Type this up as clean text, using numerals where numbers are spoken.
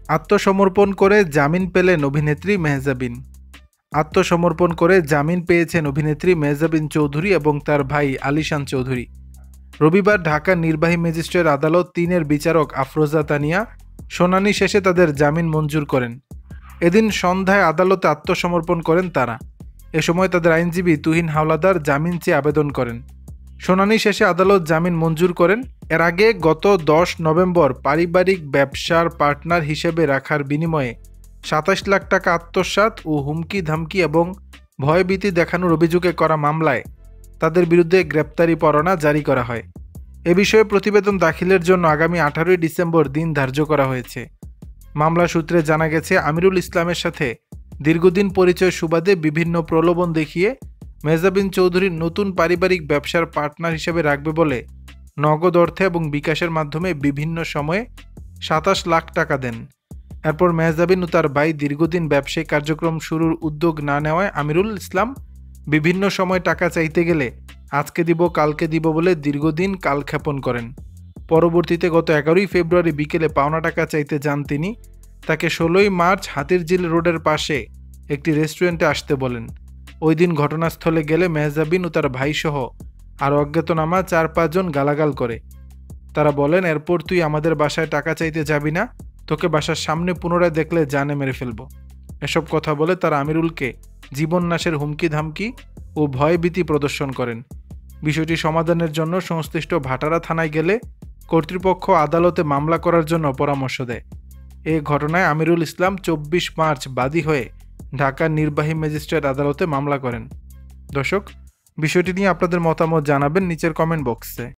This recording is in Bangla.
আত্মসমর্পণ করে জামিন পেলেন অভিনেত্রী মেহজাবিন। আত্মসমর্পণ করে জামিন পেয়েছেন অভিনেত্রী মেহজাবিন চৌধুরী এবং তার ভাই আলিশান চৌধুরী। রবিবার ঢাকা নির্বাহী ম্যাজিস্ট্রেট আদালত ৩-এর বিচারক আফরোজা তানিয়া শুনানি শেষে তাদের জামিন মঞ্জুর করেন। এদিন সন্ধ্যায় আদালতে আত্মসমর্পণ করেন তারা। এ সময় তাদের আইনজীবী তুহিন হাওলাদার জামিন চেয়ে আবেদন করেন। শুনানি শেষে আদালত জামিন মঞ্জুর করেন। এর আগে গত ১০ নভেম্বর পারিবারিক ব্যবসার পার্টনার হিসেবে রাখার বিনিময়ে ২৭ লাখ টাকা আত্মসাৎ ও হুমকি ধামকি এবং ভয়ভীতি দেখানোর অভিযোগে করা মামলায় তাদের বিরুদ্ধে গ্রেপ্তারি পরোয়ানা জারি করা হয়। এ বিষয়ে প্রতিবেদন দাখিলের জন্য আগামী ১৮ ডিসেম্বর দিন ধার্য করা হয়েছে। মামলা সূত্রে জানা গেছে, আমিরুল ইসলামের সাথে দীর্ঘদিন পরিচয় সুবাদে বিভিন্ন প্রলোভন দেখিয়ে মেহজাবিন চৌধুরীর নতুন পারিবারিক ব্যবসার পার্টনার হিসেবে রাখবে বলে নগদ অর্থে এবং বিকাশের মাধ্যমে বিভিন্ন সময়ে ২৭ লাখ টাকা দেন। এরপর মেহজাবিন ও তার ভাই দীর্ঘদিন ব্যবসায়িক কার্যক্রম শুরুর উদ্যোগ না নেওয়ায় আমিরুল ইসলাম বিভিন্ন সময় টাকা চাইতে গেলে আজকে দিব কালকে দিব বলে দীর্ঘদিন কালক্ষেপণ করেন। পরবর্তীতে গত ১১ ফেব্রুয়ারি বিকেলে পাওনা টাকা চাইতে যান তিনি। তাকে ১৬ মার্চ হাতিরঝিল রোডের পাশে একটি রেস্টুরেন্টে আসতে বলেন। ওই দিন ঘটনাস্থলে গেলে মেহজাবিন ও তার ভাইসহ আর অজ্ঞাতনামা ৪-৫ জন গালাগাল করে। তারা বলেন, এরপর তুই আমাদের বাসায় টাকা চাইতে যাবি না, তোকে বাসার সামনে পুনরায় দেখলে জানে মেরে ফেলব। এসব কথা বলে তারা আমিরুলকে জীবন নাশের হুমকি ধামকি ও ভয়ভীতি প্রদর্শন করেন। বিষয়টি সমাধানের জন্য সংশ্লিষ্ট ভাটারা থানায় গেলে কর্তৃপক্ষ আদালতে মামলা করার জন্য পরামর্শ দেয়। এ ঘটনায় আমিরুল ইসলাম ২৪ মার্চ বাদী হয়ে ঢাকা নির্বাহী ম্যাজিস্ট্রেট আদালতে মামলা করেন। দর্শক, বিষয়টি নিয়ে আপনাদের মতামত জানাবেন নিচের কমেন্ট বক্সে।